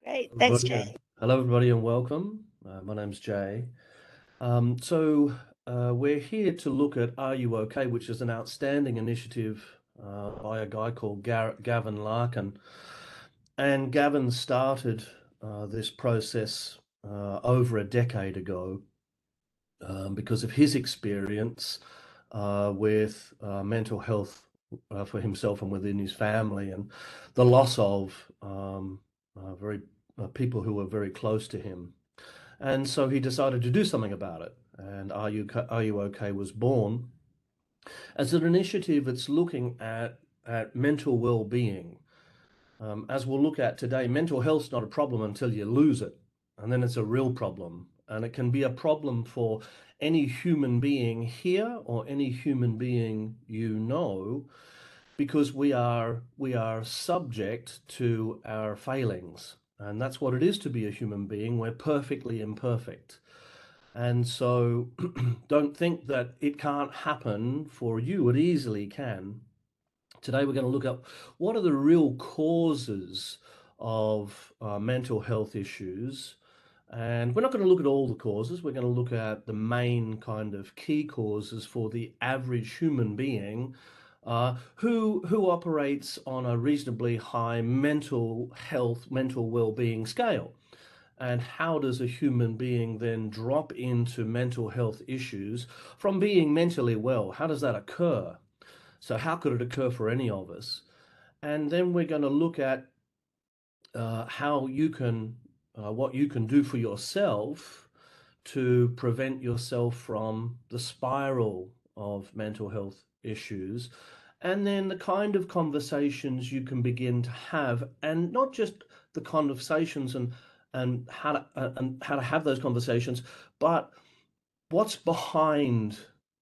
Great. Thanks, Everybody, Jay. hello everybody and welcome. My name's Jay. We're here to look at Are You OK, which is an outstanding initiative by a guy called Gavin Larkin. And Gavin started this process over a decade ago because of his experience with mental health for himself and within his family, and the loss of very people who were very close to him. And so he decided to do something about it. And Are You OK was born as an initiative that's looking at mental well-being. As we'll look at today, mental health's not a problem until you lose it, and then it's a real problem. And it can be a problem for any human being here or any human being you know, because we are subject to our failings. And that's what it is to be a human being. We're perfectly imperfect. And so don't think that it can't happen for you. It easily can. Today, we're going to look at what are the real causes of mental health issues. And we're not going to look at all the causes. We're going to look at the main kind of key causes for the average human being who operates on a reasonably high mental health, mental well-being scale. And how does a human being then drop into mental health issues from being mentally well? How does that occur? So how could it occur for any of us? And then we're going to look at how you can, what you can do for yourself to prevent yourself from the spiral of mental health issues. And then the kind of conversations you can begin to have, and not just the conversations and how to have those conversations, but what's behind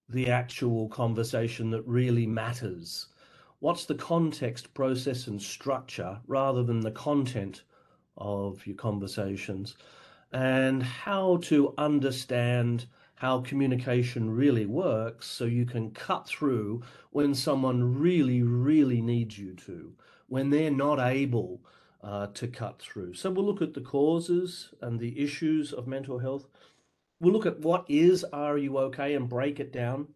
the actual conversation that really matters? What's the context, process, and structure rather than the content of your conversations? And how to understand how communication really works so you can cut through when someone really, really needs you to, when they're not able to cut through. So we'll look at the causes and the issues of mental health. We'll look at what is Are You OK and break it down.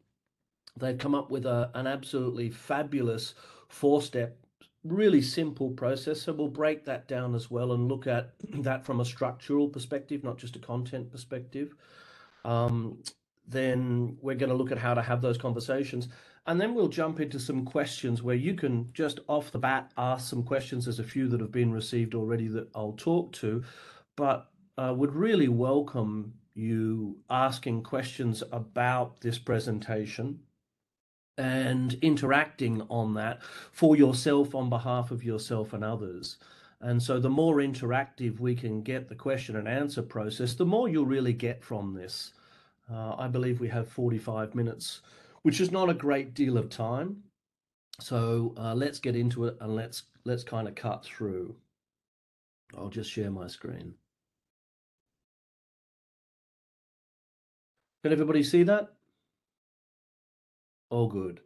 They've come up with an absolutely fabulous four-step, really simple process. So we'll break that down as well and look at that from a structural perspective, not just a content perspective. Um, then we're going to look at how to have those conversations. And then we'll jump into some questions where you can just off the bat ask some questions. There's a few that have been received already that I'll talk to, but would really welcome you asking questions about this presentation and interacting on that for yourself on behalf of yourself and others. And so the more interactive we can get the question and answer process, the more you'll really get from this. I believe we have 45 minutes, which is not a great deal of time. So let's get into it and let's kind of cut through. I'll just share my screen. Can everybody see that? All good.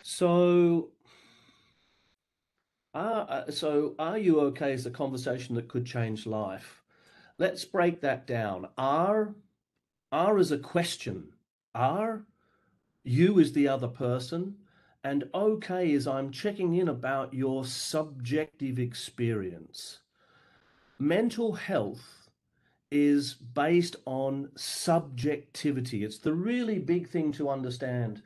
So are you okay is a conversation that could change life. Let's break that down. R is a question. Are you is the other person, and okay is I'm checking in about your subjective experience. Mental health is based on subjectivity. It's the really big thing to understand.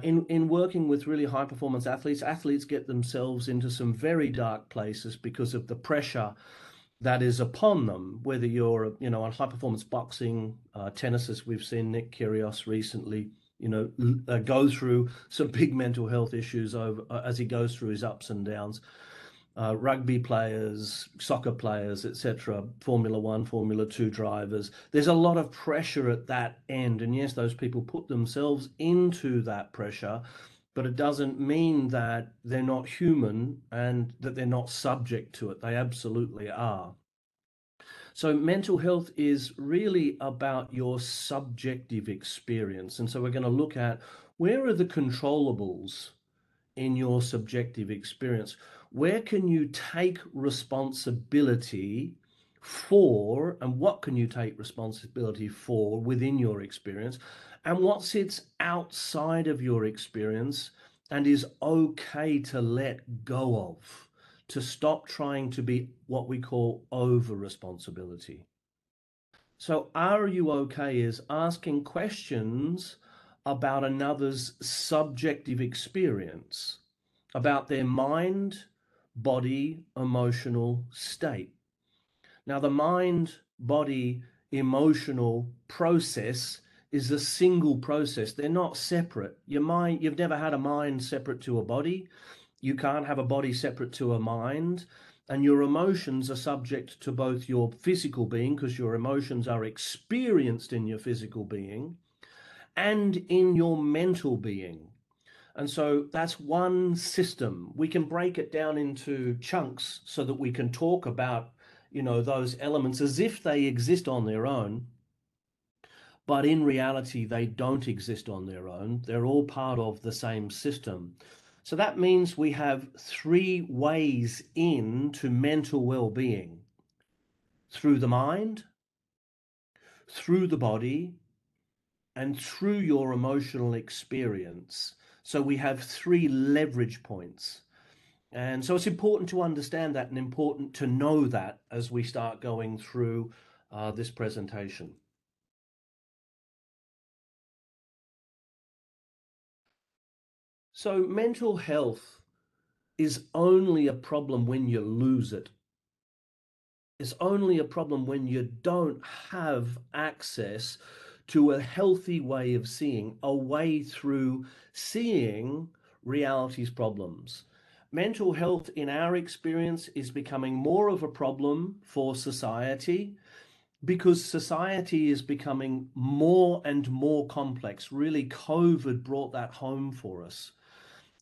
In working with really high performance athletes, athletes get themselves into some very dark places because of the pressure that is upon them. Whether you're, on high performance boxing, tennis, as we've seen Nick Kyrgios recently, go through some big mental health issues over as he goes through his ups and downs. Rugby players, soccer players, etc., Formula One, Formula Two drivers. There's a lot of pressure at that end. And yes, those people put themselves into that pressure, but it doesn't mean that they're not human and that they're not subject to it. They absolutely are. So, mental health is really about your subjective experience. And so, we're going to look at where are the controllables in your subjective experience. Where can you take responsibility for, and what can you take responsibility for within your experience, and what sits outside of your experience and is okay to let go of, to stop trying to be what we call over responsibility. So, are you okay is asking questions about another's subjective experience, about their mind, body, emotional state. Now, the mind, body, emotional process is a single process. They're not separate. Your mind, you've never had a mind separate to a body. You can't have a body separate to a mind. And your emotions are subject to both your physical being, because your emotions are experienced in your physical being, and in your mental being. And so that's one system. We can break it down into chunks so that we can talk about, those elements as if they exist on their own. But in reality, they don't exist on their own. They're all part of the same system. So that means we have three ways into mental well-being: through the mind, through the body, and through your emotional experience. So we have three leverage points. And so it's important to understand that and important to know that as we start going through this presentation. So mental health is only a problem when you lose it. It's only a problem when you don't have access to a healthy way of seeing, a way through seeing reality's problems. Mental health, in our experience, is becoming more of a problem for society because society is becoming more and more complex. Really, COVID brought that home for us.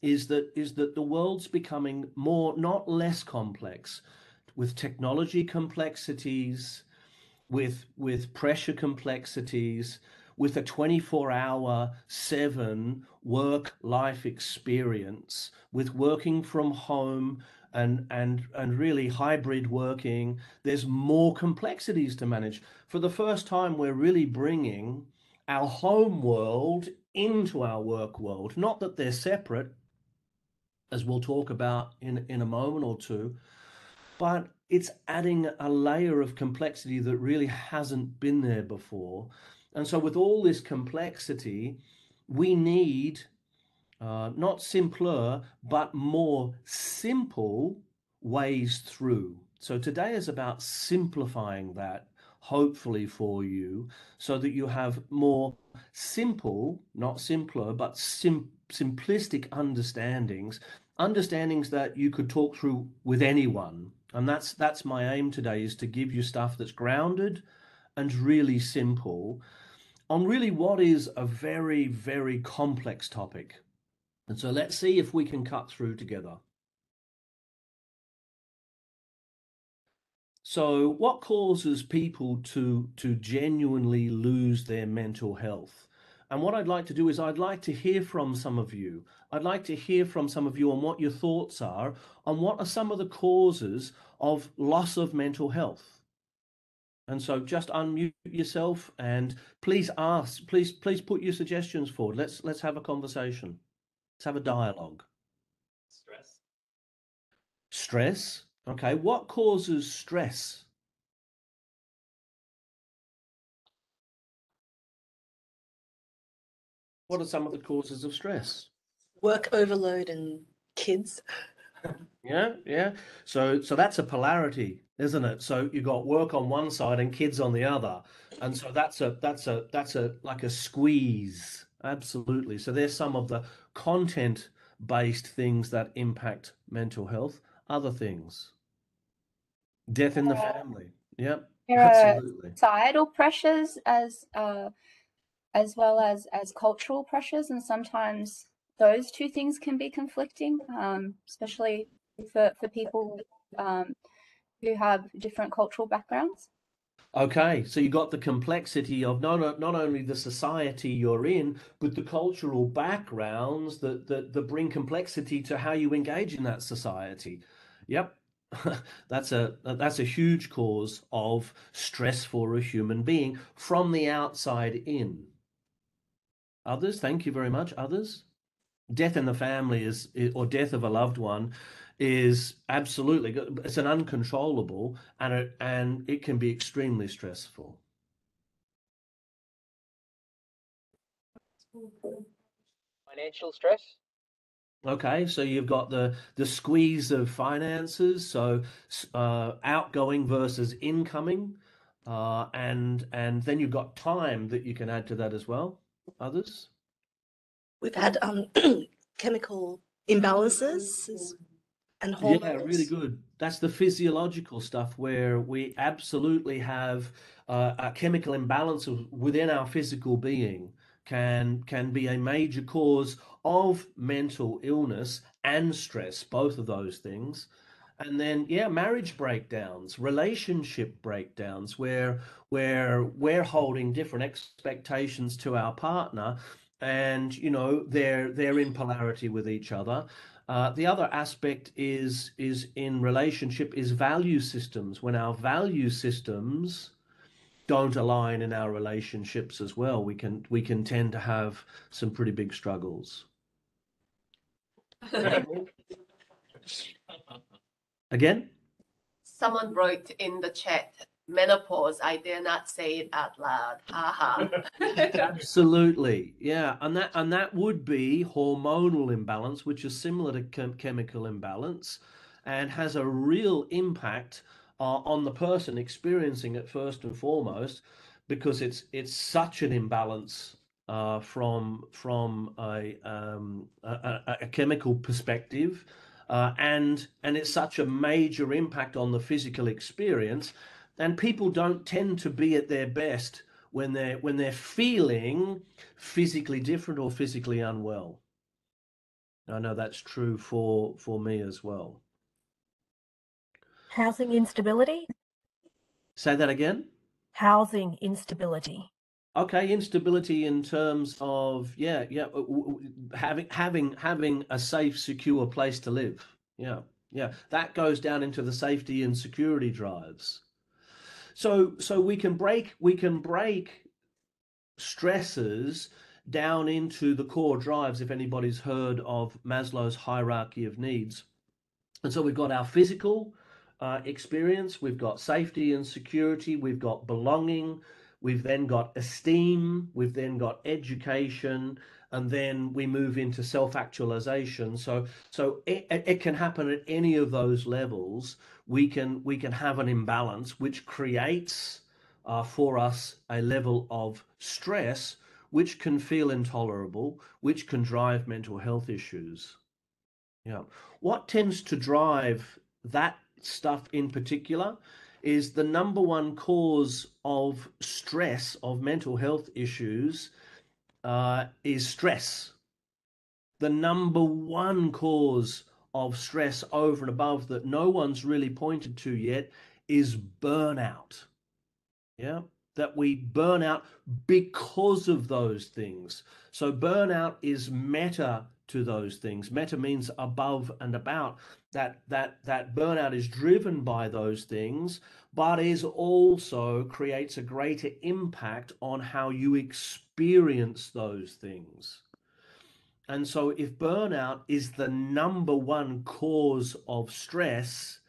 Is that the world's becoming more, not less complex, with technology complexities, with pressure complexities, with a 24-hour 7 work life experience, with working from home and really hybrid working. There's more complexities to manage. For the first time, we're really bringing our home world into our work world. Not that they're separate, as we'll talk about in a moment or two, but it's adding a layer of complexity that really hasn't been there before. And so, with all this complexity, we need not simpler, but more simple ways through. So, today is about simplifying that, hopefully, for you, so that you have more simple, not simpler, but simplistic understandings that you could talk through with anyone. And that's my aim today, is to give you stuff that's grounded and really simple on really what is a very, very complex topic. And so let's see if we can cut through together. So what causes people to genuinely lose their mental health? And what I'd like to do is I'd like to hear from some of you. I'd like to hear from some of you on what your thoughts are on what are some of the causes of loss of mental health. And so just unmute yourself and please put your suggestions forward. Let's have a conversation. Let's have a dialogue. Stress. Stress. Okay, what causes stress? What are some of the causes of stress? Work overload and kids. Yeah, yeah. So that's a polarity, isn't it? So you got work on one side and kids on the other. And so that's a like a squeeze. Absolutely. So there's some of the content-based things that impact mental health. Other things. Death in the family. Yep, There are absolutely. societal pressures as well as cultural pressures, and sometimes those two things can be conflicting, especially for people who have different cultural backgrounds. Okay, so you got the complexity of not only the society you're in, but the cultural backgrounds that bring complexity to how you engage in that society. Yep. That's a huge cause of stress for a human being from the outside in. Others, thank you very much. Others? Death in the family or death of a loved one is absolutely, it's an uncontrollable, and it can be extremely stressful. Financial stress. Okay, so you've got the squeeze of finances, so outgoing versus incoming, and then you've got time that you can add to that as well. Others? We've had chemical imbalances and Yeah, really hormones. good. That's the physiological stuff where we absolutely have a chemical imbalance within our physical being can be a major cause of mental illness and stress, both of those things. And then, yeah, marriage breakdowns, relationship breakdowns, where we're holding different expectations to our partner, and they're in polarity with each other. The other aspect is in relationship is value systems. When our value systems don't align in our relationships as well, we can tend to have some pretty big struggles. Again? Someone wrote in the chat, menopause. I dare not say it out loud. Ha Absolutely. Yeah, and that would be hormonal imbalance, which is similar to chemical imbalance and has a real impact on the person experiencing it first and foremost, because it's such an imbalance from a chemical perspective, and it's such a major impact on the physical experience, and people don't tend to be at their best when they're feeling physically different or physically unwell. I know that's true for me as well. Housing instability? Say that again. Housing instability. Okay, instability in terms of having a safe, secure place to live. Yeah, that goes down into the safety and security drives. So we can break stresses down into the core drives, if anybody's heard of Maslow's hierarchy of needs. And so we've got our physical experience, we've got safety and security, we've got belonging, we've then got esteem, we've then got education, and then we move into self-actualization. So it can happen at any of those levels. We can have an imbalance which creates for us a level of stress which can feel intolerable, which can drive mental health issues. Yeah. What tends to drive that stuff in particular is the number one cause of stress, of mental health issues, is stress. The number one cause of stress over and above that no one's really pointed to yet is burnout. Yeah, that we burn out because of those things. So burnout is meta to those things. Meta means above and about. That burnout is driven by those things, but is also creates a greater impact on how you experience those things. And so if burnout is the number one cause of stress,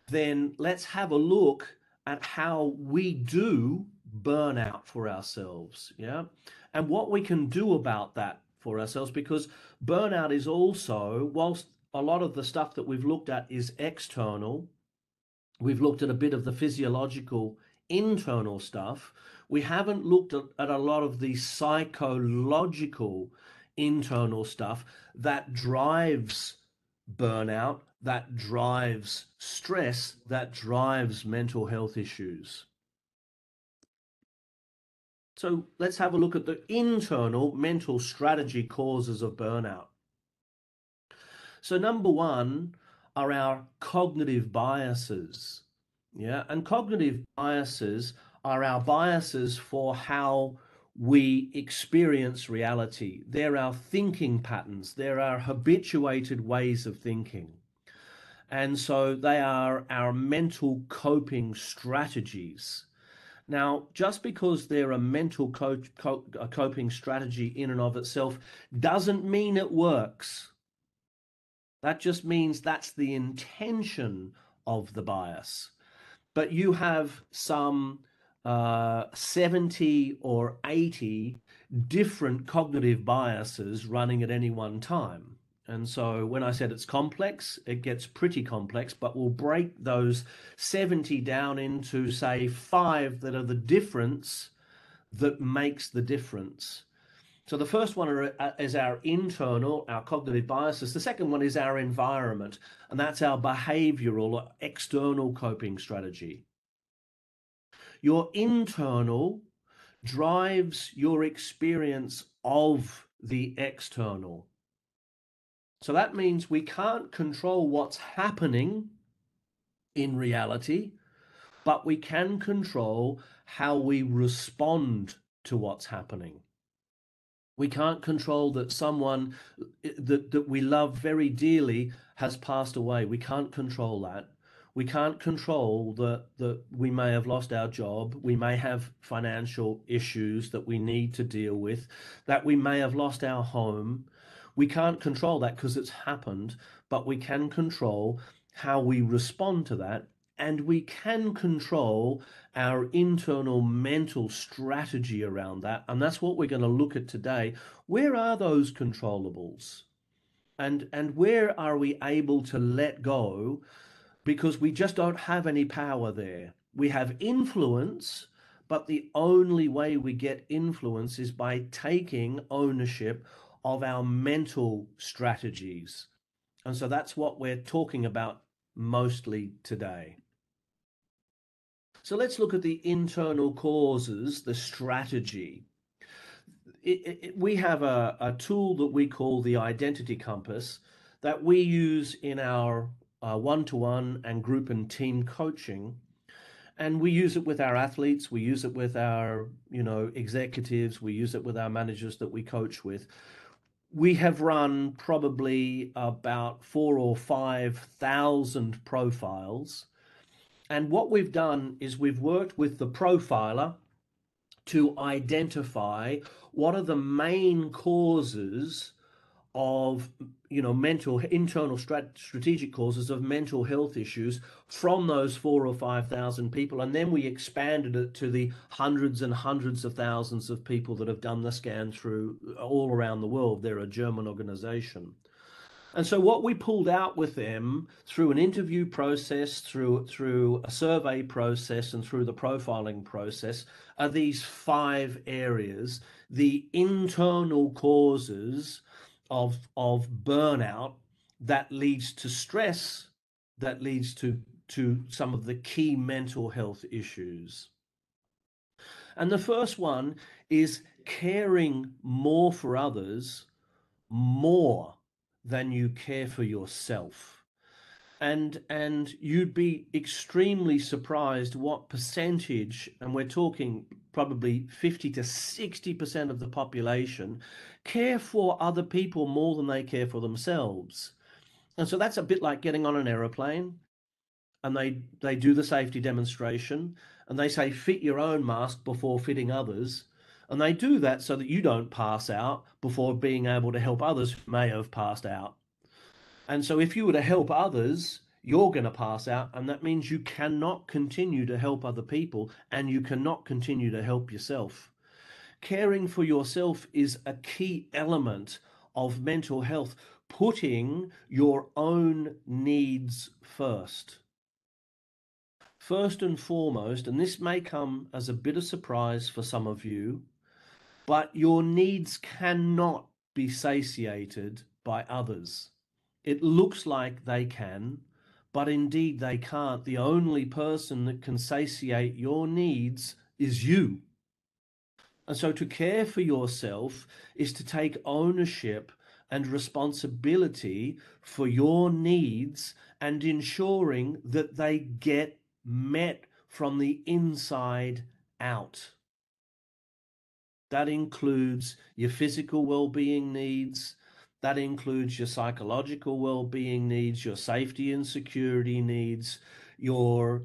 then let's have a look at how we do burnout for ourselves, yeah, and what we can do about that for ourselves, because burnout is also, whilst a lot of the stuff that we've looked at is external, we've looked at a bit of the physiological internal stuff. We haven't looked at a lot of the psychological internal stuff that drives burnout, that drives stress, that drives mental health issues. So let's have a look at the internal mental strategy causes of burnout. So number one are our cognitive biases. Yeah, and cognitive biases are our biases for how we experience reality. They're our thinking patterns. They're our habituated ways of thinking. And so they are our mental coping strategies. Now, just because they're a mental coping strategy in and of itself doesn't mean it works. That just means that's the intention of the bias. But you have some 70 or 80 different cognitive biases running at any one time. And so when I said it's complex, it gets pretty complex, but we'll break those 70 down into, say, 5 that are the difference that makes the difference. So the first one is our internal, our cognitive biases. The second one is our environment, and that's our behavioral or external coping strategy. Your internal drives your experience of the external. So that means we can't control what's happening in reality, but we can control how we respond to what's happening. We can't control that someone that we love very dearly has passed away. We can't control that. We can't control that we may have lost our job. We may have financial issues that we need to deal with, that we may have lost our home. We can't control that because it's happened, but we can control how we respond to that. And we can control our internal mental strategy around that. And that's what we're going to look at today. Where are those controllables? And where are we able to let go because we just don't have any power there? We have influence, but the only way we get influence is by taking ownership of our mental strategies. And so that's what we're talking about mostly today. So let's look at the internal causes, the strategy. We have a tool that we call the identity compass that we use in our one-to-one and group and team coaching. And we use it with our athletes, we use it with our, executives, we use it with our managers that we coach with. We have run probably about 4,000 or 5,000 profiles. And what we've done is we've worked with the profiler to identify what are the main causes of mental internal strategic causes of mental health issues from those 4,000 or 5,000 people, and then we expanded it to the hundreds and hundreds of thousands of people that have done the scan through all around the world. They're a German organization. And so what we pulled out with them through an interview process, through a survey process, and through the profiling process are these 5 areas: the internal causes of burnout that leads to stress, that leads to some of the key mental health issues. And the first one is caring more for others more than you care for yourself. And you'd be extremely surprised what percentage, and we're talking probably 50 to 60% of the population, care for other people more than they care for themselves. And so that's a bit like getting on an aeroplane, and they do the safety demonstration, and they say fit your own mask before fitting others. And they do that so that you don't pass out before being able to help others who may have passed out. And so if you were to help others, you're going to pass out, and that means you cannot continue to help other people, and you cannot continue to help yourself. Caring for yourself is a key element of mental health, putting your own needs first. First and foremost, and this may come as a bit of surprise for some of you, but your needs cannot be satiated by others. It looks like they can, but indeed they can't. The only person that can satiate your needs is you. And so to care for yourself is to take ownership and responsibility for your needs and ensuring that they get met from the inside out. That includes your physical well-being needs, That includes your psychological well-being needs, your safety and security needs, your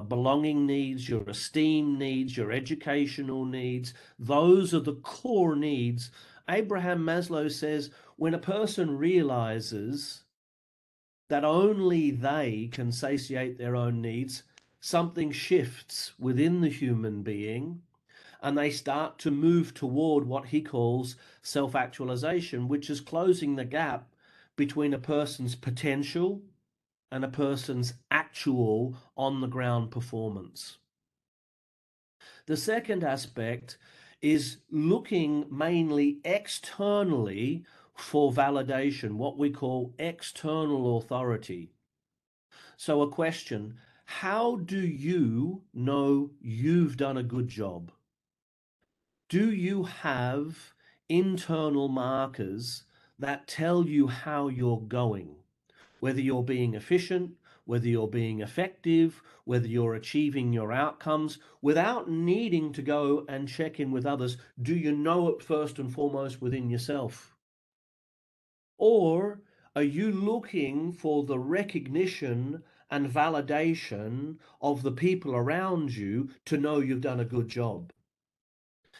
belonging needs, your esteem needs, your educational needs. Those are the core needs. Abraham Maslow says when a person realizes that only they can satiate their own needs, something shifts within the human being and they start to move toward what he calls self-actualization, which is closing the gap between a person's potential and a person's actual on-the-ground performance. The second aspect is looking mainly externally for validation, what we call external authority. So a question, how do you know you've done a good job? Do you have internal markers that tell you how you're going? Whether you're being efficient, whether you're being effective, whether you're achieving your outcomes without needing to go and check in with others. Do you know it first and foremost within yourself? Or are you looking for the recognition and validation of the people around you to know you've done a good job?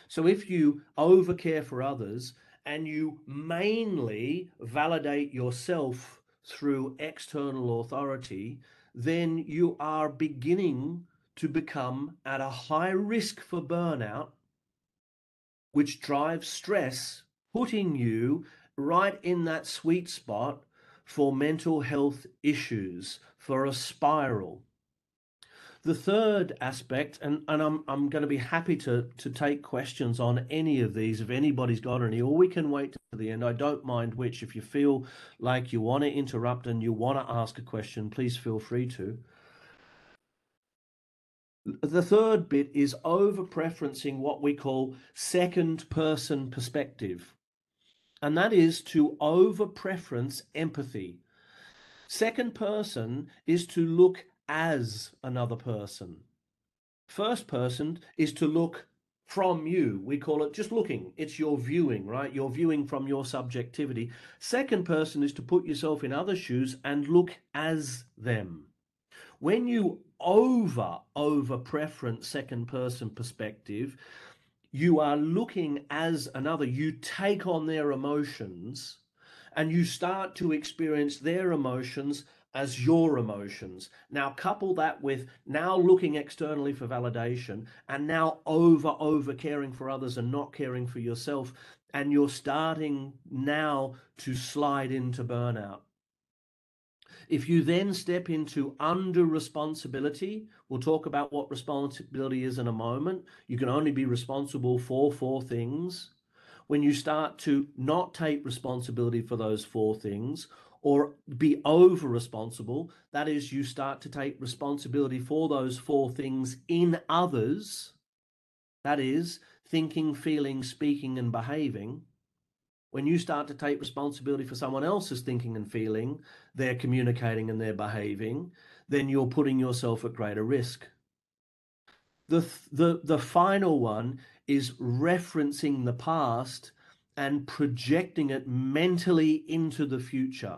So if you overcare for others and you mainly validate yourself through external authority, then you are beginning to become at a high risk for burnout, which drives stress, putting you right in that sweet spot for mental health issues, for a spiral. The third aspect, and I'm going to be happy to take questions on any of these if anybody's got any, or we can wait to the end. I don't mind which. If you feel like you want to interrupt and you want to ask a question, please feel free to. The third bit is over-preferencing what we call second-person perspective, and that is to over-preference empathy. Second person is to look as another person. First person is to look from you. We call it just looking. It's your viewing, right? You're viewing from your subjectivity. Second person is to put yourself in other shoes and look as them. When you over preference second person perspective, you are looking as another. You take on their emotions and you start to experience their emotions as your emotions. Now couple that with now looking externally for validation and now over caring for others and not caring for yourself, and you're starting now to slide into burnout. If you then step into under responsibility, we'll talk about what responsibility is in a moment. You can only be responsible for 4 things. When you start to not take responsibility for those 4 things or be over responsible, that is, you start to take responsibility for those 4 things in others, that is, thinking, feeling, speaking, and behaving. When you start to take responsibility for someone else's thinking and feeling, they're communicating and they're behaving, then you're putting yourself at greater risk. The final one is referencing the past and projecting it mentally into the future.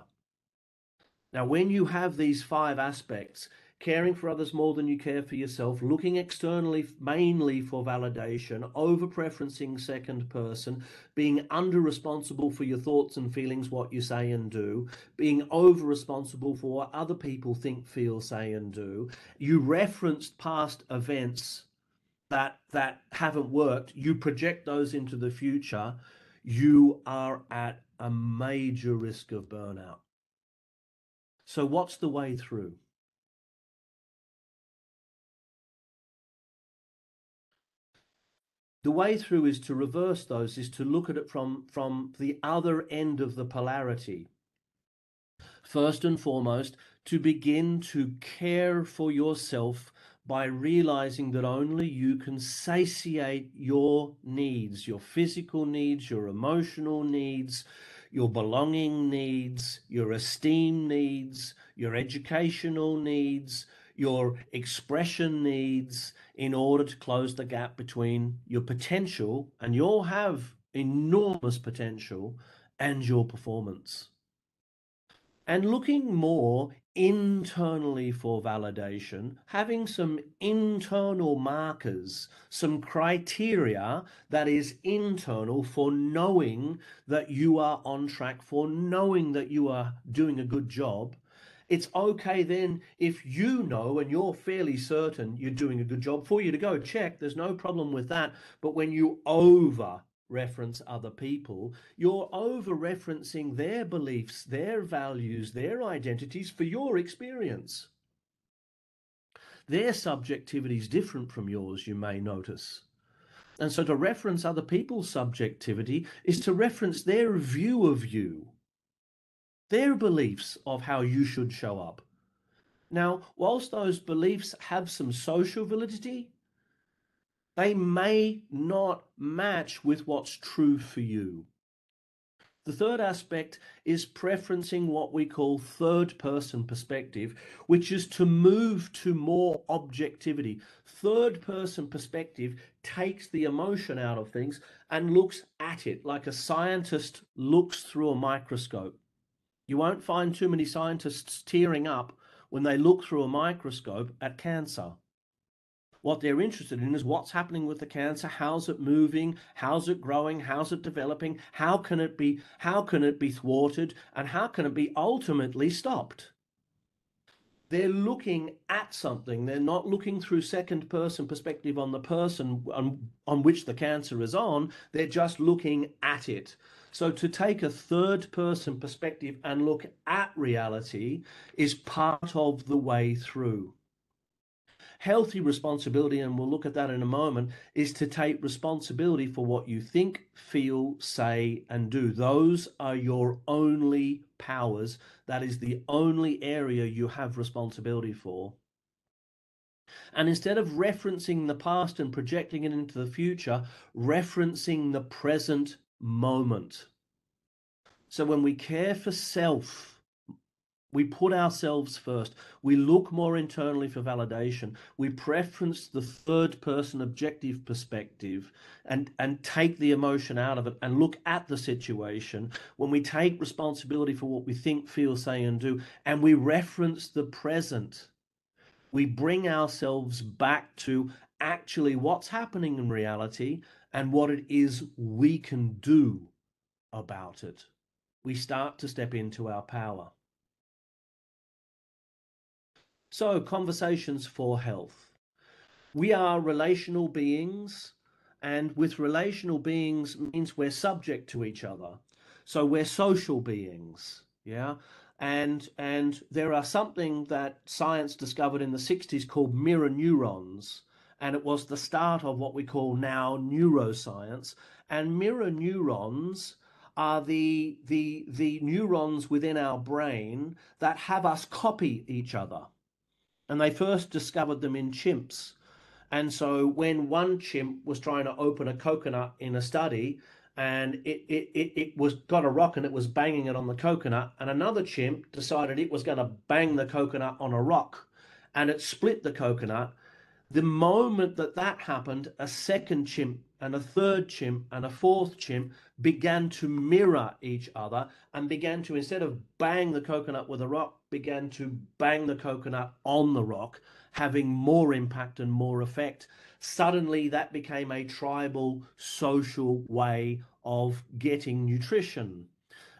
Now, when you have these 5 aspects, caring for others more than you care for yourself, looking externally mainly for validation, over-preferencing second person, being under-responsible for your thoughts and feelings, what you say and do, being over-responsible for what other people think, feel, say and do, you referenced past events that haven't worked, you project those into the future, you are at a major risk of burnout. So what's the way through? The way through is to reverse those, is to look at it from the other end of the polarity. First and foremost, to begin to care for yourself by realizing that only you can satiate your needs, your physical needs, your emotional needs, your belonging needs, your esteem needs, your educational needs, your expression needs, in order to close the gap between your potential, and you'll have enormous potential, and your performance. And looking more internally for validation, having some internal markers, some criteria that is internal for knowing that you are on track, for knowing that you are doing a good job. It's okay then if you know and you're fairly certain you're doing a good job for you to go check. There's no problem with that. But when you over reference other people, you're over referencing their beliefs, their values, their identities for your experience. Their subjectivity is different from yours, you may notice. And so to reference other people's subjectivity is to reference their view of you, their beliefs of how you should show up. Now, whilst those beliefs have some social validity, they may not match with what's true for you. The third aspect is preferencing what we call third person perspective, which is to move to more objectivity. Third person perspective takes the emotion out of things and looks at it like a scientist looks through a microscope. You won't find too many scientists tearing up when they look through a microscope at cancer. What they're interested in is what's happening with the cancer, how's it moving, how's it growing, how's it developing, how can it be thwarted, and how can it be ultimately stopped? They're looking at something. They're not looking through second person perspective on the person on which the cancer is on. They're just looking at it. So to take a third person perspective and look at reality is part of the way through. Healthy responsibility, and we'll look at that in a moment, is to take responsibility for what you think, feel, say, and do. Those are your only powers. That is the only area you have responsibility for. And instead of referencing the past and projecting it into the future, referencing the present moment. So when we care for self, we put ourselves first. We look more internally for validation. We preference the third person objective perspective and take the emotion out of it and look at the situation. When we take responsibility for what we think, feel, say, and do, and we reference the present, we bring ourselves back to actually what's happening in reality and what it is we can do about it. We start to step into our power. So, conversations for health. We are relational beings, and with relational beings means we're subject to each other. So we're social beings, yeah? And there are something that science discovered in the 60s called mirror neurons, and it was the start of what we call now neuroscience. And mirror neurons are the neurons within our brain that have us copy each other. And they first discovered them in chimps. And so when one chimp was trying to open a coconut in a study, and it was got a rock and it was banging it on the coconut, and another chimp decided it was going to bang the coconut on a rock, and it split the coconut. The moment that that happened, a second chimp and a third chimp and a fourth chimp began to mirror each other and began to, instead of bang the coconut with a rock, began to bang the coconut on the rock, having more impact and more effect. Suddenly that became a tribal social way of getting nutrition.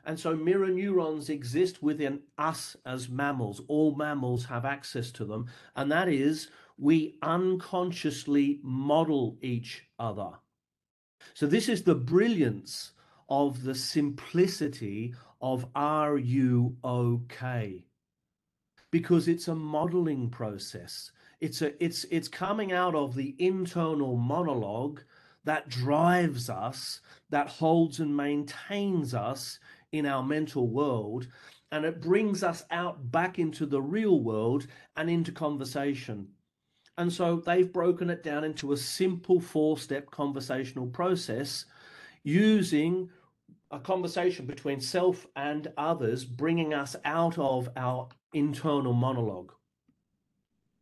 And so mirror neurons exist within us as mammals. All mammals have access to them. And that is, we unconsciously model each other. So this is the brilliance of the simplicity of Are You OK? Because it's a modeling process. It's coming out of the internal monologue that drives us, that holds and maintains us in our mental world, and it brings us out back into the real world and into conversation. And so they've broken it down into a simple 4-step conversational process using a conversation between self and others, bringing us out of our internal monologue.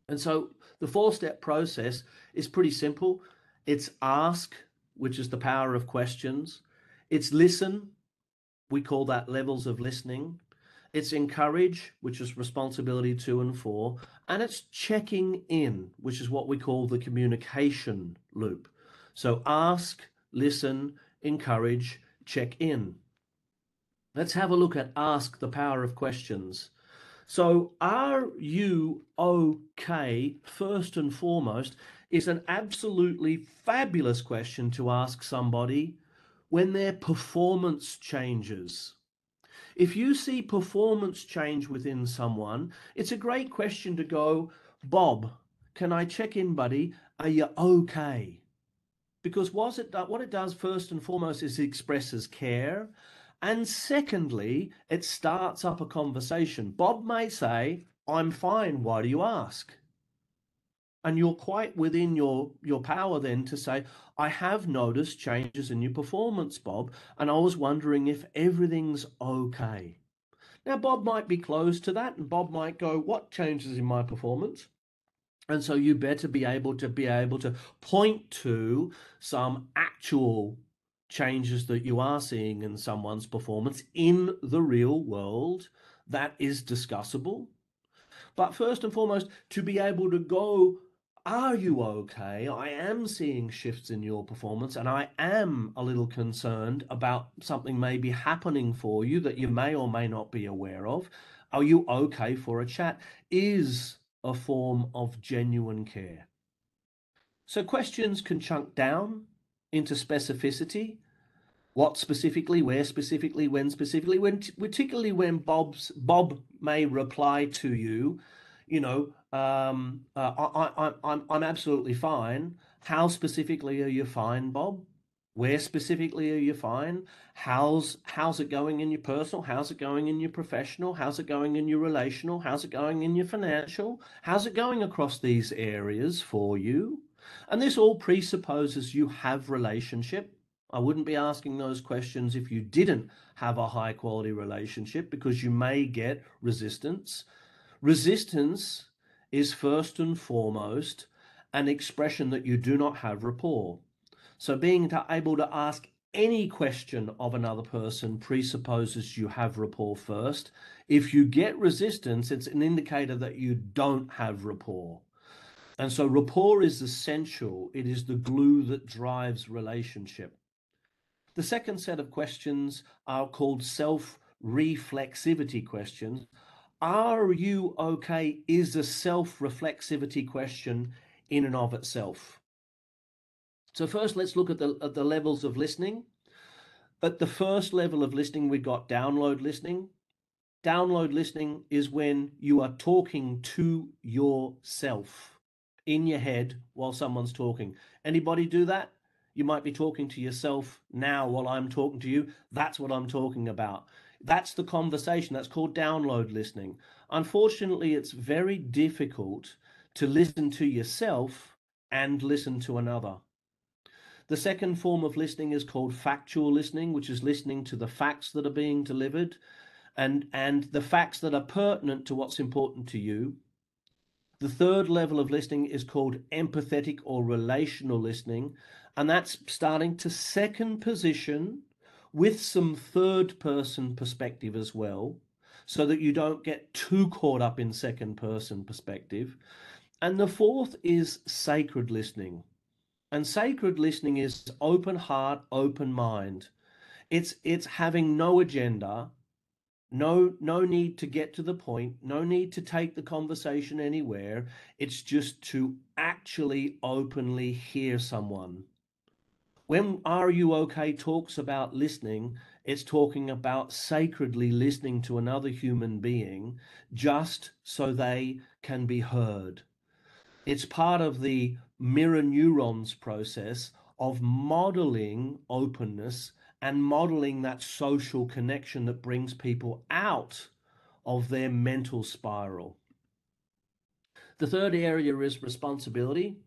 And so the 4-step process is pretty simple. It's ask, which is the power of questions. It's listen, We call that levels of listening. It's encourage, which is responsibility 2 and 4. And it's checking in, which is what we call the communication loop. So ask, listen, encourage, check in. Let's have a look at ask, the power of questions. So, are you okay, first and foremost, is an absolutely fabulous question to ask somebody when their performance changes. If you see performance change within someone, it's a great question to go, Bob, can I check in, buddy? Are you okay? Because what it does first and foremost is it expresses care. And secondly, it starts up a conversation. Bob may say, I'm fine, why do you ask? And you're quite within your power then to say, I have noticed changes in your performance, Bob, and I was wondering if everything's okay. Now, Bob might be closed to that, and Bob might go, what changes in my performance? And so you better be able to point to some actual changes that you are seeing in someone's performance in the real world that is discussable. But first and foremost, to be able to go, are you okay? I am seeing shifts in your performance, and I am a little concerned about something maybe happening for you that you may or may not be aware of. Are you okay for a chat? Is a form of genuine care. So questions can chunk down into specificity. What specifically, where specifically, when specifically, particularly when Bob may reply to you, I'm absolutely fine. How specifically are you fine, Bob? Where specifically are you fine? How's it going in your personal? How's it going in your professional? How's it going in your relational? How's it going in your financial? How's it going across these areas for you? And this all presupposes you have relationship. I wouldn't be asking those questions if you didn't have a high quality relationship, because you may get resistance. Resistance is first and foremost an expression that you do not have rapport. So being able to ask any question of another person presupposes you have rapport first. If you get resistance, it's an indicator that you don't have rapport. And so rapport is essential. It is the glue that drives relationship. The second set of questions are called self-reflexivity questions. Are you okay is a self-reflexivity question in and of itself. So first, let's look at the levels of listening. At the first level of listening, we got download listening. Download listening is when you are talking to yourself in your head while someone's talking. Anybody do that? You might be talking to yourself now while I'm talking to you. That's what I'm talking about. That's the conversation. That's called download listening. Unfortunately, it's very difficult to listen to yourself and listen to another. The second form of listening is called factual listening, which is listening to the facts that are being delivered and the facts that are pertinent to what's important to you. The third level of listening is called empathetic or relational listening, and that's starting to second position with some third person perspective as well, so that you don't get too caught up in second person perspective. And the fourth is sacred listening. And sacred listening is open heart, open mind. It's having no agenda, no need to get to the point, no need to take the conversation anywhere. It's just to actually openly hear someone. When Are You OK talks about listening, it's talking about sacredly listening to another human being just so they can be heard. It's part of the mirror neurons process of modeling openness and modeling that social connection that brings people out of their mental spiral. The third area is responsibility.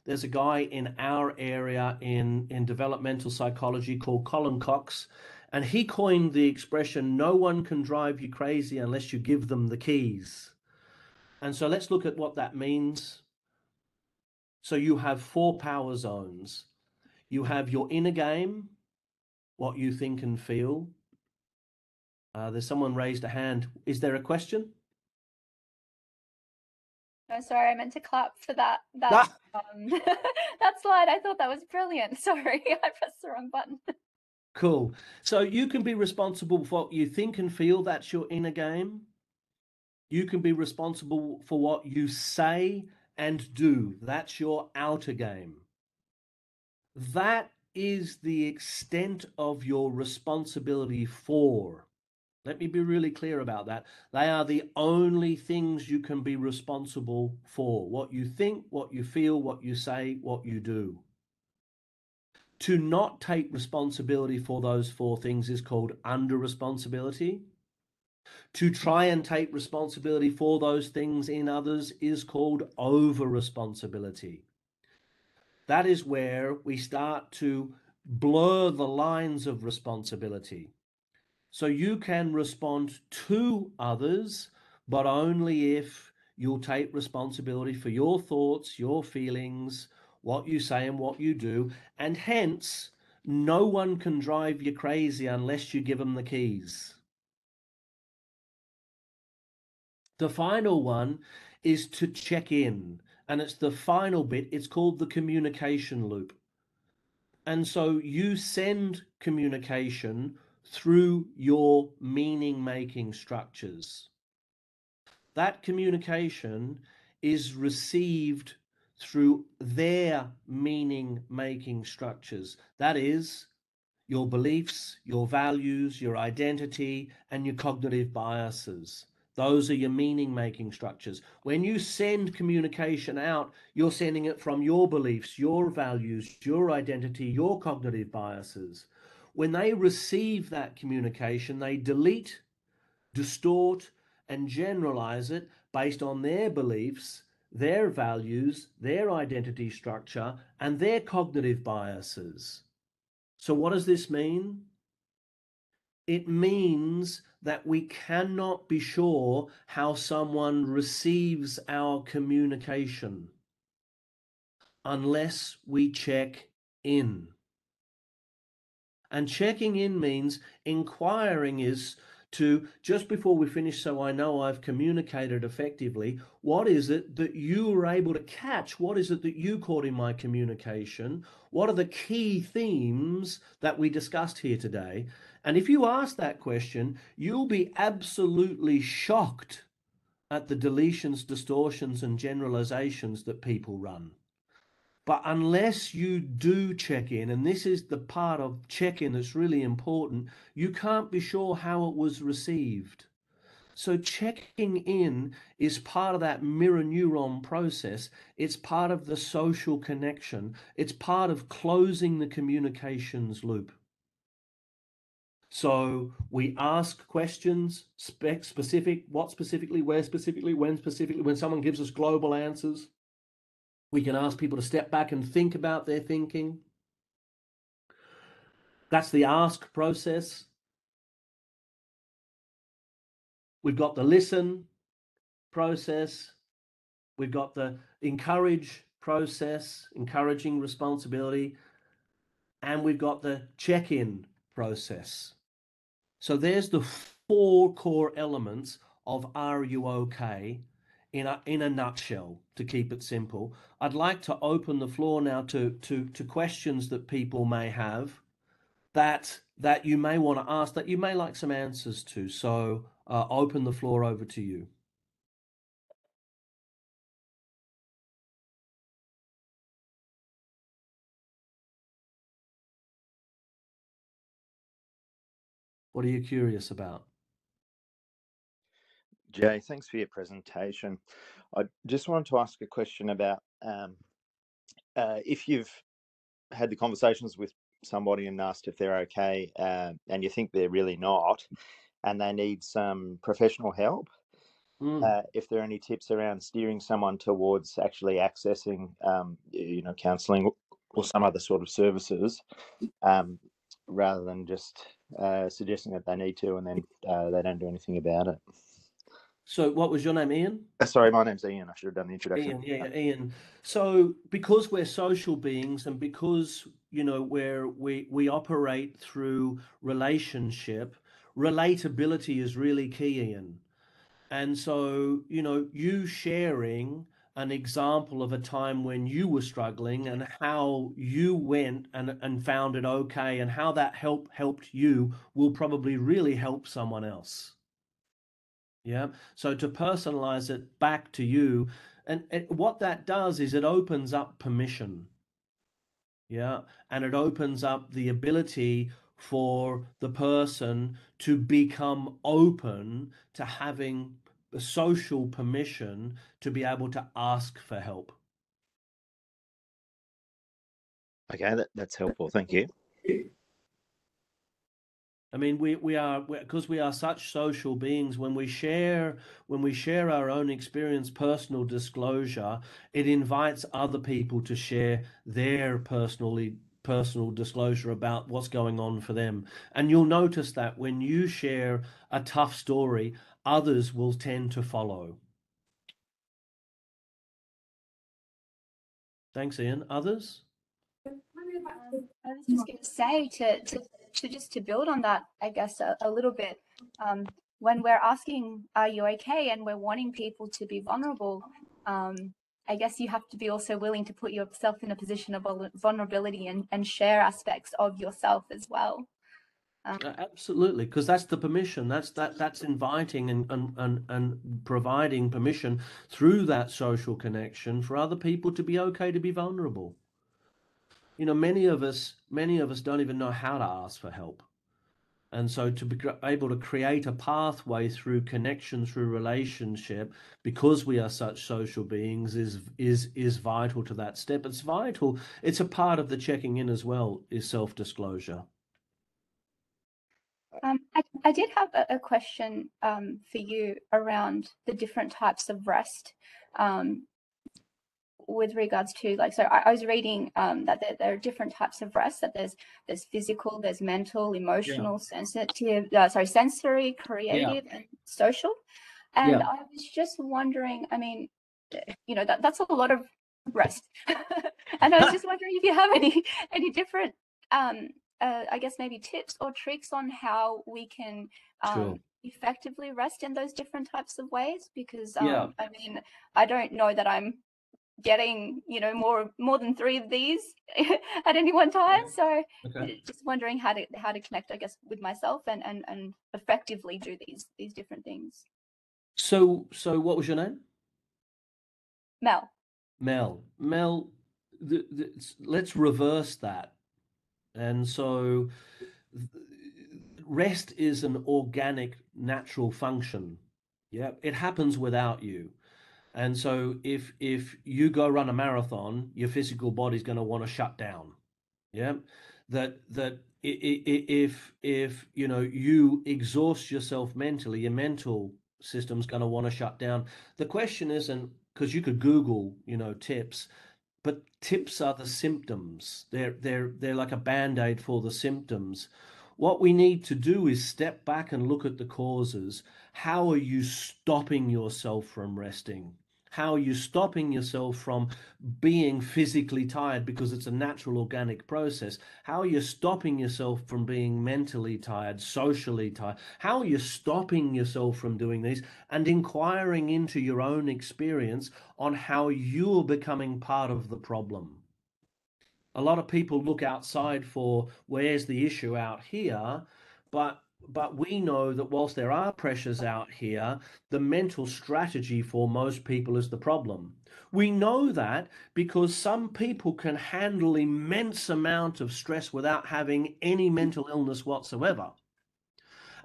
There's a guy in our area in developmental psychology called Colin Cox, and he coined the expression, no one can drive you crazy unless you give them the keys. And so let's look at what that means. So you have 4 power zones. You have your inner game, what you think and feel. There's someone raised a hand. Is there a question? No, sorry, I meant to clap for that Ah! that slide. I thought that was brilliant. Sorry, I pressed the wrong button. Cool. So you can be responsible for what you think and feel. That's your inner game. You can be responsible for what you say and do. That's your outer game. That is the extent of your responsibility for. Let me be really clear about that. They are the only things you can be responsible for. What you think, what you feel, what you say, what you do. To not take responsibility for those four things is called under responsibility. To try and take responsibility for those things in others is called over responsibility. That is where we start to blur the lines of responsibility. So you can respond to others, but only if you'll take responsibility for your thoughts, your feelings, what you say and what you do. And hence, no one can drive you crazy unless you give them the keys. The final one is to check in, and it's the final bit. It's called the communication loop. And so you send communication through your meaning-making structures. That communication is received through their meaning-making structures. That is, your beliefs, your values, your identity, and your cognitive biases. Those are your meaning-making structures. When you send communication out, you're sending it from your beliefs, your values, your identity, your cognitive biases. When they receive that communication, they delete, distort, and generalize it based on their beliefs, their values, their identity structure, and their cognitive biases. So what does this mean? It means that we cannot be sure how someone receives our communication unless we check in. And checking in means inquiring is to, just before we finish, so I know I've communicated effectively, what is it that you were able to catch? What is it that you caught in my communication? What are the key themes that we discussed here today? And if you ask that question, you'll be absolutely shocked at the deletions, distortions, and generalizations that people run. But unless you do check in, and this is the part of check-in that's really important, you can't be sure how it was received. So checking in is part of that mirror neuron process. It's part of the social connection. It's part of closing the communications loop. So we ask questions, specific, what specifically, where specifically, when specifically. When someone gives us global answers, we can ask people to step back and think about their thinking. That's the ask process. We've got the listen process. We've got the encourage process, encouraging responsibility. And we've got the check-in process. So there's the four core elements of Are You OK in a nutshell, to keep it simple. I'd like to open the floor now to questions that people may have that you may want to ask, that you may like some answers to. So open the floor over to you. What are you curious about? Jay, thanks for your presentation. I just wanted to ask a question about if you've had the conversations with somebody and asked if they're okay, and you think they're really not, and they need some professional help. If there are any tips around steering someone towards actually accessing, counselling or some other sort of services, rather than just suggesting that they need to and then they don't do anything about it. So what was your name, Ian? Sorry, my name's Ian. I should have done the introduction. Ian, yeah, Ian. So because we're social beings and because, we operate through relationship, relatability is really key, Ian. And so, you know, you sharing an example of a time when you were struggling and how you went and found it okay and how that helped you will probably really help someone else. Yeah. So to personalize it back to you, and what that does is it opens up permission. Yeah. And it opens up the ability for the person to become open to having the social permission to be able to ask for help. Okay, that's helpful. Thank you. I mean, we are, because we are such social beings. When we share our own experience, personal disclosure, it invites other people to share their personal disclosure about what's going on for them. And you'll notice that when you share a tough story, others will tend to follow. Thanks, Ian. Others? I was just going to say to build on that, I guess a little bit. When we're asking, "Are you okay?" and we're wanting people to be vulnerable, I guess you have to be also willing to put yourself in a position of vulnerability and share aspects of yourself as well. Absolutely, because that's the permission. That's inviting and providing permission through that social connection for other people to be okay to be vulnerable. You know, many of us don't even know how to ask for help. And so to be able to create a pathway through connection, through relationship, because we are such social beings, is vital to that step. It's vital. It's a part of the checking in as well, is self-disclosure. I did have a question for you around the different types of rest. With regards to, like, so I was reading that there are different types of rest, that there's physical, there's mental, emotional, sensory, creative, and social. And I was just wondering, I mean, you know, that's a lot of rest. And I was just wondering if you have any different I guess maybe tips or tricks on how we can effectively rest in those different types of ways, because I mean, I don't know that I'm getting, you know, more than 3 of these at any one time. So just wondering how to connect, I guess, with myself and effectively do these different things. So what was your name? Mel. Mel, let's reverse that. And so rest is an organic, natural function. Yeah, it happens without you. And so if you go run a marathon, your physical body's going to want to shut down. Yeah, that if you know, you exhaust yourself mentally, your mental system's going to want to shut down. The question isn't, because you could Google, you know, tips, but tips are the symptoms. They're like a band-aid for the symptoms. What we need to do is step back and look at the causes. How are you stopping yourself from resting? How are you stopping yourself from being physically tired, because it's a natural organic process? How are you stopping yourself from being mentally tired, socially tired? How are you stopping yourself from doing these, and inquiring into your own experience on how you're becoming part of the problem? A lot of people look outside for where's the issue out here, but we know that whilst there are pressures out here, the mental strategy for most people is the problem. We know that because some people can handle immense amount of stress without having any mental illness whatsoever.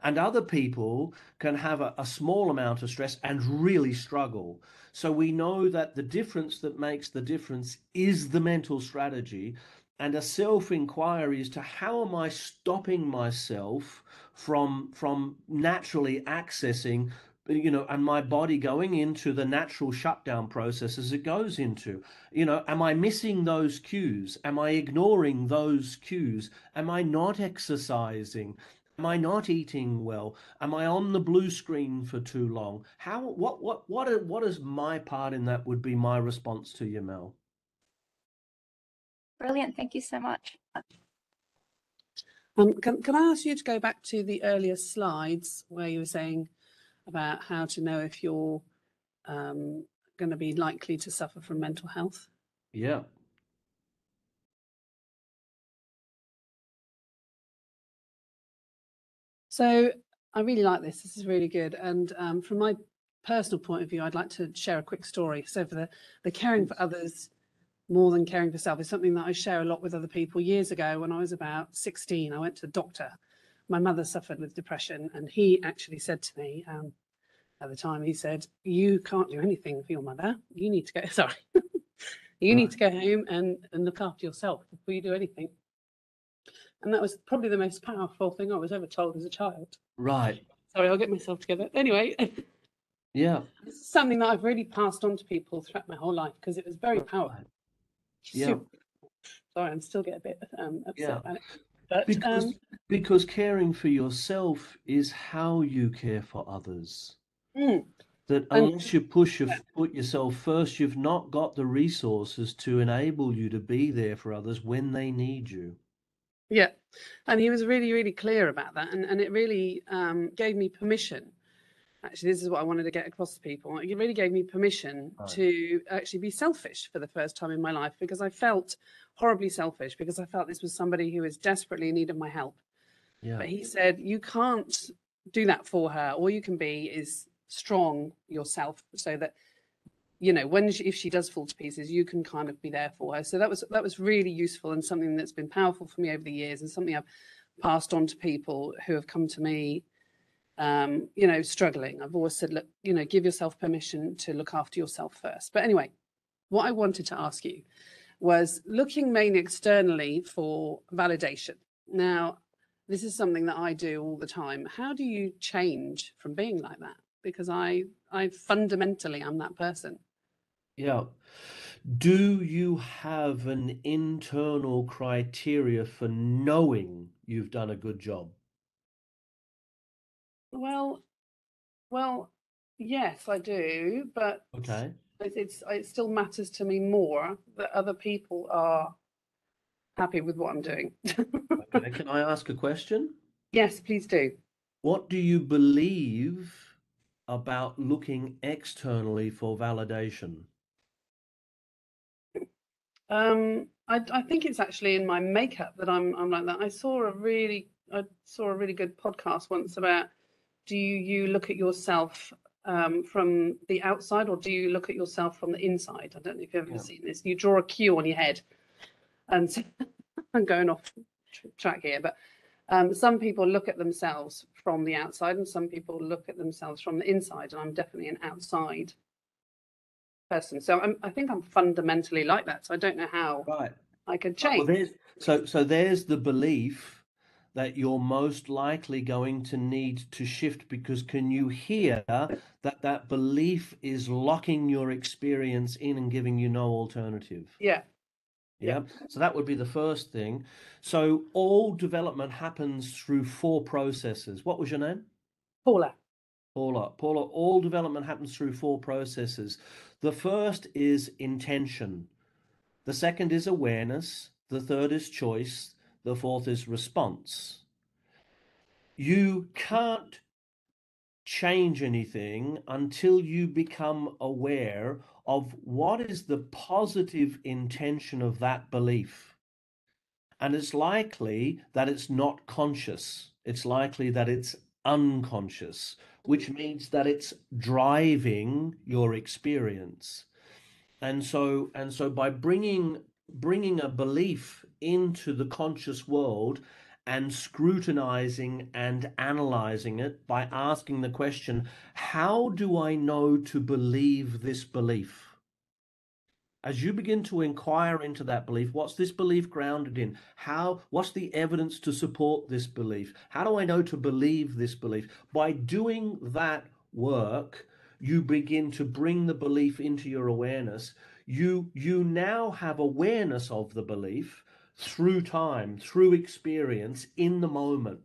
And other people can have a small amount of stress and really struggle. So we know that the difference that makes the difference is the mental strategy, and a self-inquiry as to how am I stopping myself from naturally accessing, you know, and my body going into the natural shutdown process as it goes into. You know, am I missing those cues? Am I ignoring those cues? Am I not exercising? Am I not eating well? Am I on the blue screen for too long? What is my part in that, would be my response to you, Mel. Brilliant. Thank you so much. Can I ask you to go back to the earlier slides where you were saying about how to know if you're going to be likely to suffer from mental health? Yeah. So I really like this. This is really good. And from my personal point of view, I'd like to share a quick story. So for the caring for others more than caring for self is something that I share a lot with other people. Years ago, when I was about 16, I went to the doctor. My mother suffered with depression, and he actually said to me at the time, he said, "You can't do anything for your mother. You need to go, sorry, you need to go home and look after yourself before you do anything." And that was probably the most powerful thing I was ever told as a child. Right. Sorry, I'll get myself together. Anyway, Yeah. this is something that I've really passed on to people throughout my whole life because it was very powerful. Right. Yeah. Sorry, I'm still getting a bit upset Yeah. about it. But Because caring for yourself is how you care for others. That unless you put yourself first, you've not got the resources to enable you to be there for others when they need you. yeah, and he was really, really clear about that, and it really gave me permission. Actually, this is what I wanted to get across to people. It really gave me permission to actually be selfish for the first time in my life, because I felt horribly selfish, because I felt this was somebody who was desperately in need of my help. Yeah. But he said, you can't do that for her. All you can be is strong yourself, so that, you know, if she does fall to pieces, you can kind of be there for her. So that was really useful, and something that's been powerful for me over the years, and something I've passed on to people who have come to me, you know, struggling. I've always said, look, you know, give yourself permission to look after yourself first. But anyway, what I wanted to ask you was looking mainly externally for validation. Now, this is something that I do all the time. How do you change from being like that? Because I fundamentally am that person. Yeah. Do you have an internal criteria for knowing you've done a good job? Well, yes, I do, but Okay. it still matters to me more that other people are happy with what I'm doing. Okay. Can I ask a question? Yes, please do. What do you believe about looking externally for validation? I think it's actually in my makeup that I'm like that. I saw a really good podcast once about, do you look at yourself from the outside, or do you look at yourself from the inside? I don't know if you've ever seen this. You draw a Q on your head, and so, I'm going off track here, but some people look at themselves from the outside, and some people look at themselves from the inside. And I'm definitely an outside person, so I think I'm fundamentally like that. So I don't know how I could change. Well, there's the belief that you're most likely going to need to shift, because can you hear that belief is locking your experience in and giving you no alternative? Yeah. So that would be the first thing. So all development happens through 4 processes. What was your name? Paula, all development happens through 4 processes. The first is intention. The second is awareness. The third is choice. The fourth is response. You can't change anything until you become aware of what is the positive intention of that belief. And it's likely that it's not conscious. It's likely that it's unconscious, which means that it's driving your experience. And so by bringing a belief into the conscious world and scrutinizing and analyzing it by asking the question, how do I know to believe this belief? As you begin to inquire into that belief, what's this belief grounded in? What's the evidence to support this belief? How do I know to believe this belief? By doing that work, you begin to bring the belief into your awareness. You now have awareness of the belief through time, through experience, in the moment.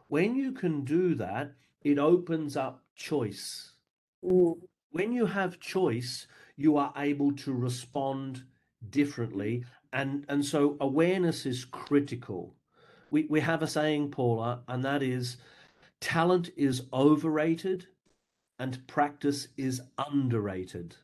When you can do that, it opens up choice. When you have choice, you are able to respond differently. And so awareness is critical. we have a saying, Paula, and that is talent is overrated and practice is underrated.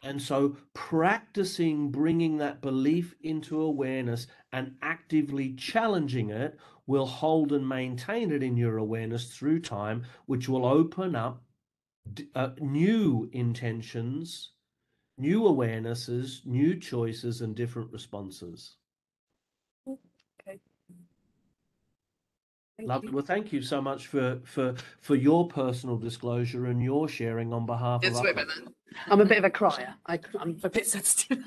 And so practicing bringing that belief into awareness and actively challenging it will hold and maintain it in your awareness through time, which will open up new intentions, new awarenesses, new choices, and different responses. Okay. Lovely. Well, thank you so much for your personal disclosure and your sharing on behalf of others. I'm a bit of a crier. I'm a bit sensitive.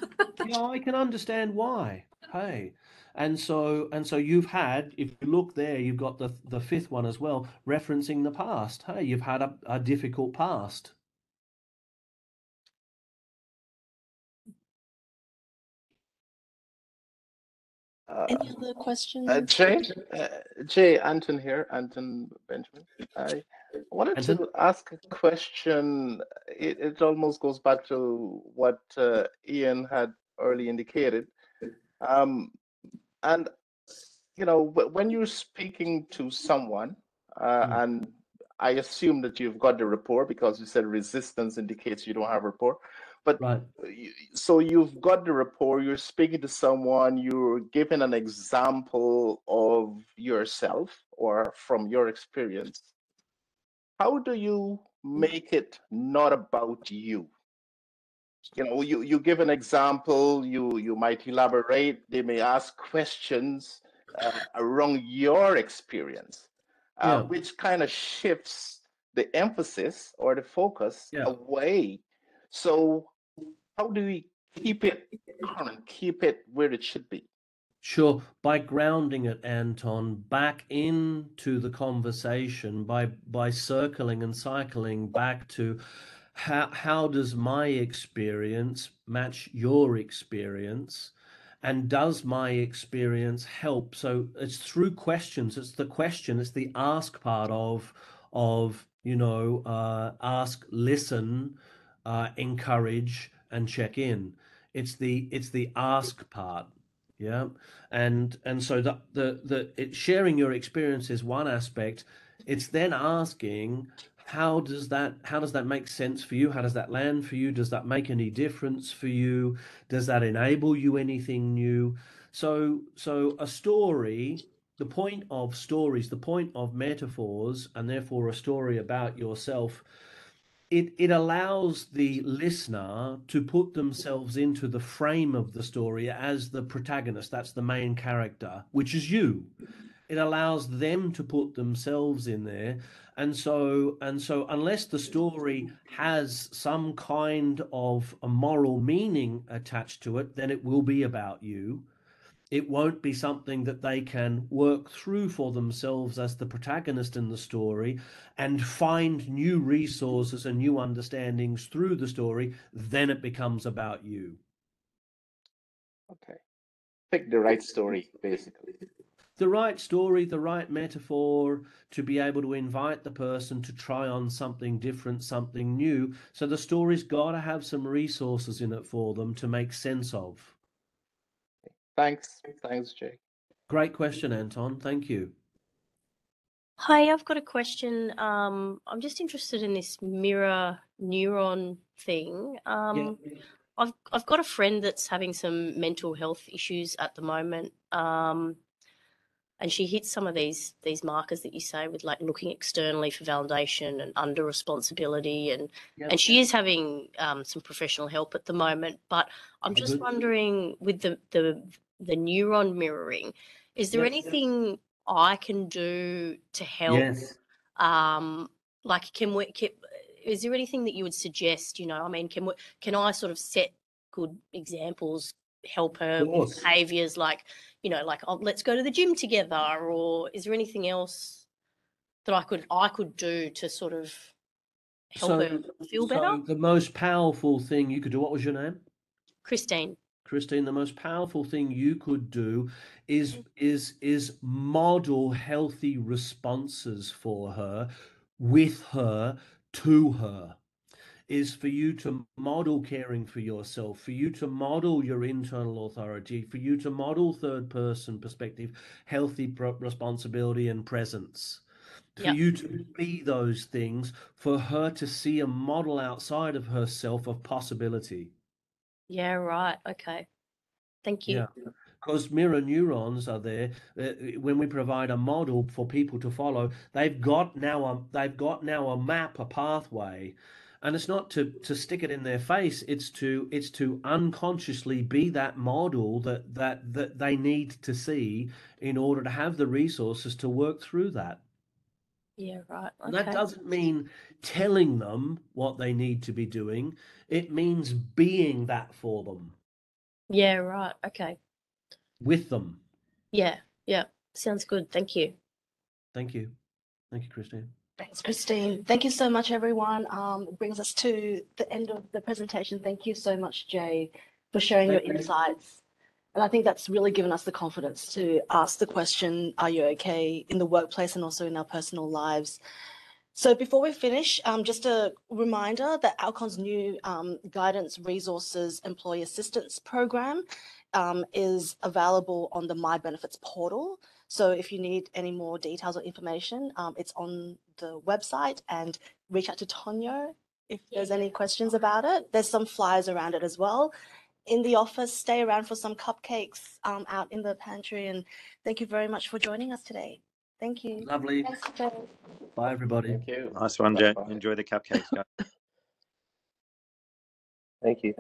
Yeah, I can understand why. Hey, and so you've had, if you look there, you've got the fifth one as well, referencing the past. Hey, you've had a difficult past. Any other questions? Jay, Anton here, Anton Benjamin. I wanted Anton? to ask a question. It almost goes back to what Ian had early indicated. And, you know, when you're speaking to someone, and I assume that you've got the rapport because you said resistance indicates you don't have rapport. But Right. So you've got the rapport, you're speaking to someone, you're giving an example of yourself or from your experience. How do you make it not about you? You know, you give an example, you might elaborate, they may ask questions around your experience, Yeah. which kind of shifts the emphasis or the focus Yeah. away. So how do we keep it current, keep it where it should be? Sure. By grounding it, Anton, back into the conversation, by circling and cycling back to how does my experience match your experience? And does my experience help? So it's through questions. It's the question. It's the ask part of ask, listen, encourage, and check in. It's the ask part. Yeah. And so sharing your experience is one aspect. It's then asking, how does that make sense for you? How does that land for you? Does that make any difference for you? Does that enable you anything new? So a story, the point of stories, the point of metaphors, and therefore a story about yourself, it allows the listener to put themselves into the frame of the story as the protagonist. That's the main character, which is you. It allows them to put themselves in there. And so unless the story has some kind of a moral meaning attached to it, then it will be about you. It won't be something that they can work through for themselves as the protagonist in the story and find new resources and new understandings through the story. Then it becomes about you. Okay. Pick the right story, basically. The right story, the right metaphor to be able to invite the person to try on something different, something new. So the story's got to have some resources in it for them to make sense of. Thanks, Jay. Great question, Anton. Thank you. Hi, I've got a question. I'm just interested in this mirror neuron thing. I've got a friend that's having some mental health issues at the moment. And she hits some of these markers that you say with like looking externally for validation and under responsibility, and she is having some professional help at the moment. But I'm just wondering, with the neuron mirroring, is there anything I can do to help? Yes. Like, is there anything that you would suggest? You know, I mean, can I sort of set good examples, help her with behaviors like, you know, like, oh, let's go to the gym together, or is there anything else that I could do to sort of help her feel better? So the most powerful thing you could do, what was your name? Christine, the most powerful thing you could do is model healthy responses for her, with her, to her. is for you to model caring for yourself, for you to model your internal authority, for you to model third person perspective, healthy responsibility and presence, for Yep. you to be those things, for her to see a model outside of herself of possibility. Yeah, right. Okay. Thank you. Yeah, because mirror neurons are there. When we provide a model for people to follow, they've got now a map, a pathway, and it's not to stick it in their face. It's to unconsciously be that model that they need to see in order to have the resources to work through that. Yeah, right. And that Okay. doesn't mean telling them what they need to be doing. It means being that for them, Yeah, right. Okay. with them. Yeah. Yeah. Sounds good. Thank you. Thank you. Thank you, Christine. Thanks, Christine. Thank you so much, everyone. It brings us to the end of the presentation. Thank you so much, Jay, for sharing your insights. And I think that's really given us the confidence to ask the question, are you okay, in the workplace and also in our personal lives? So before we finish, just a reminder that Alcon's new Guidance Resources Employee Assistance Program is available on the My Benefits portal. So if you need any more details or information, it's on the website, and reach out to Tonyo if there's any questions about it. There's some flyers around it as well. In the office, stay around for some cupcakes out in the pantry, and thank you very much for joining us today. Thank you. Lovely. Thanks, Jay. Bye, everybody. Thank you. Nice one, Jay. Bye-bye. Enjoy the cupcakes, guys. Thank you.